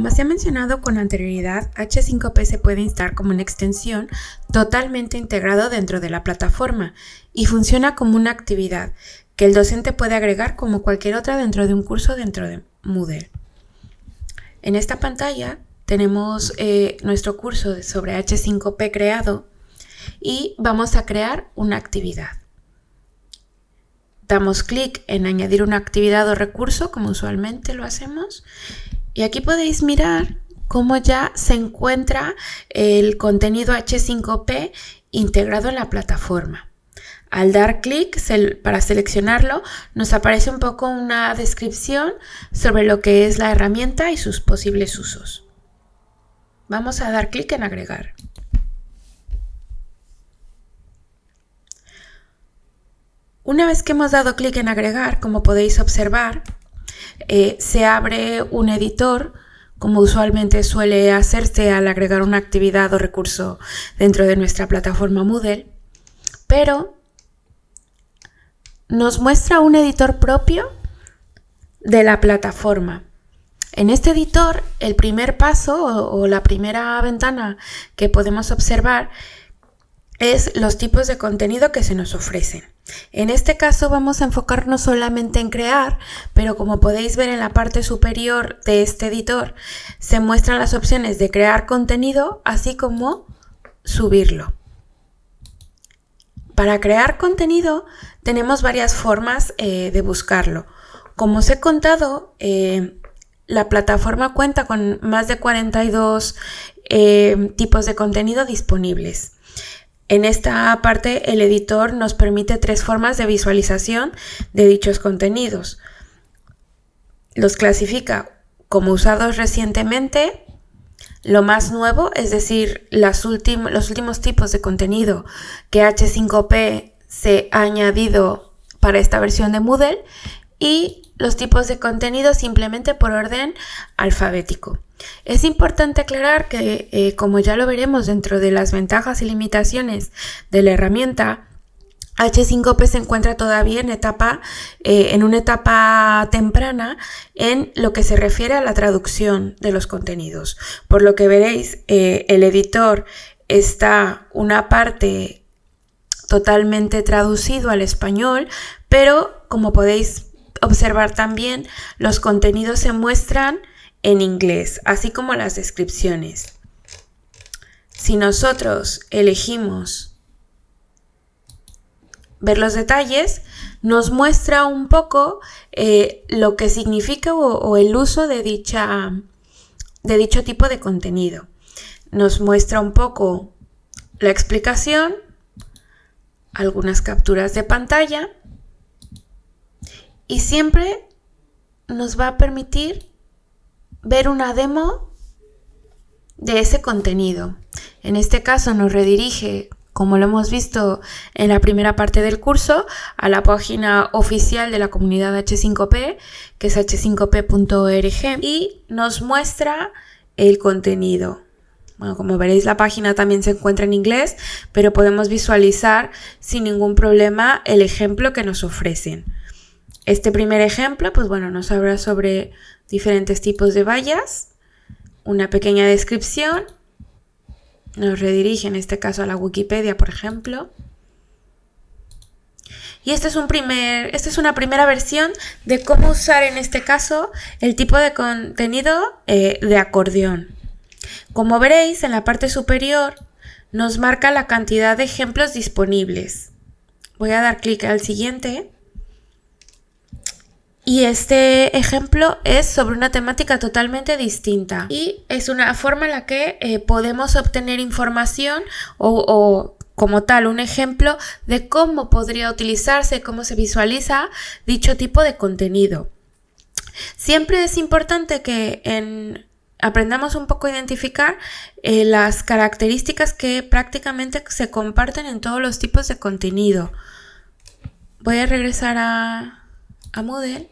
Como se ha mencionado con anterioridad, H5P se puede instalar como una extensión totalmente integrado dentro de la plataforma y funciona como una actividad que el docente puede agregar como cualquier otra dentro de un curso dentro de Moodle. En esta pantalla tenemos nuestro curso sobre H5P creado y vamos a crear una actividad. Damos clic en añadir una actividad o recurso como usualmente lo hacemos y aquí podéis mirar cómo ya se encuentra el contenido H5P integrado en la plataforma. Al dar clic para seleccionarlo nos aparece un poco una descripción sobre lo que es la herramienta y sus posibles usos. Vamos a dar clic en agregar. Una vez que hemos dado clic en agregar, como podéis observar, se abre un editor, como usualmente suele hacerse al agregar una actividad o recurso dentro de nuestra plataforma Moodle, pero nos muestra un editor propio de la plataforma. En este editor, el primer paso o la primera ventana que podemos observar es los tipos de contenido que se nos ofrecen. En este caso vamos a enfocarnos solamente en crear, pero como podéis ver en la parte superior de este editor se muestran las opciones de crear contenido así como subirlo. Para crear contenido tenemos varias formas de buscarlo. Como os he contado, la plataforma cuenta con más de 42 tipos de contenido disponibles. En esta parte el editor nos permite 3 formas de visualización de dichos contenidos. Los clasifica como usados recientemente, lo más nuevo, es decir, los últimos tipos de contenido que H5P se ha añadido para esta versión de Moodle y los tipos de contenido simplemente por orden alfabético. Es importante aclarar que, como ya lo veremos dentro de las ventajas y limitaciones de la herramienta, H5P se encuentra todavía en una etapa temprana en lo que se refiere a la traducción de los contenidos. Por lo que veréis, el editor está una parte totalmente traducido al español, pero como podéis observar también, los contenidos se muestran en inglés, así como las descripciones. Si nosotros elegimos ver los detalles, nos muestra un poco lo que significa o el uso de dicho tipo de contenido. Nos muestra un poco la explicación, algunas capturas de pantalla y siempre nos va a permitir ver una demo de ese contenido. En este caso nos redirige, como lo hemos visto en la primera parte del curso, a la página oficial de la comunidad H5P, que es h5p.org, y nos muestra el contenido. Bueno, como veréis, la página también se encuentra en inglés, pero podemos visualizar sin ningún problema el ejemplo que nos ofrecen. Este primer ejemplo, pues bueno, nos habla sobre diferentes tipos de vallas, una pequeña descripción, nos redirige en este caso a la Wikipedia, por ejemplo. Y esta es una primera versión de cómo usar en este caso el tipo de contenido de acordeón. Como veréis, en la parte superior nos marca la cantidad de ejemplos disponibles. Voy a dar clic al siguiente. Y este ejemplo es sobre una temática totalmente distinta y es una forma en la que podemos obtener información o como tal un ejemplo de cómo podría utilizarse, cómo se visualiza dicho tipo de contenido. Siempre es importante que aprendamos un poco a identificar las características que prácticamente se comparten en todos los tipos de contenido. Voy a regresar a Moodle.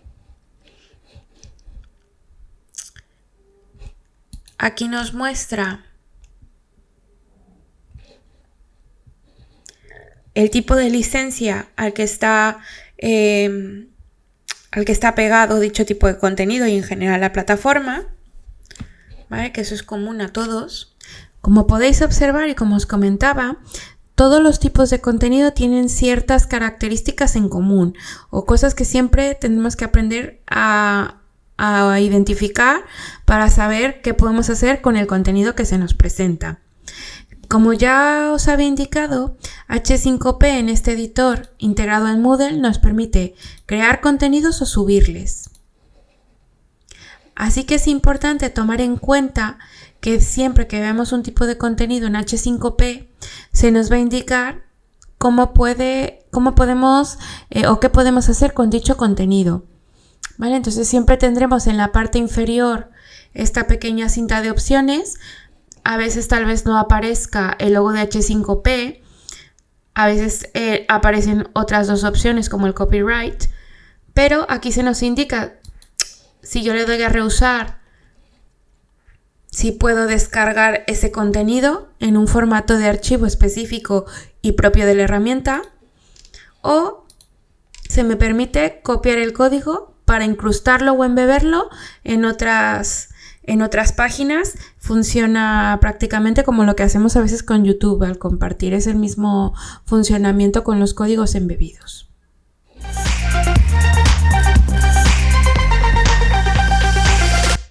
Aquí nos muestra el tipo de licencia al que está pegado dicho tipo de contenido y en general la plataforma. ¿vale? Que eso es común a todos. Como podéis observar y como os comentaba, todos los tipos de contenido tienen ciertas características en común o cosas que siempre tenemos que aprender a identificar para saber qué podemos hacer con el contenido que se nos presenta. Como ya os había indicado, H5P en este editor integrado en Moodle nos permite crear contenidos o subirles. Así que es importante tomar en cuenta que siempre que veamos un tipo de contenido en H5P, se nos va a indicar cómo podemos o qué podemos hacer con dicho contenido. ¿Vale? Entonces siempre tendremos en la parte inferior esta pequeña cinta de opciones. A veces tal vez no aparezca el logo de H5P, a veces aparecen otras dos opciones como el copyright, pero aquí se nos indica si yo le doy a reusar, si puedo descargar ese contenido en un formato de archivo específico y propio de la herramienta, o se me permite copiar el código para incrustarlo o embeberlo en otras páginas. Funciona prácticamente como lo que hacemos a veces con YouTube al compartir, es el mismo funcionamiento con los códigos embebidos.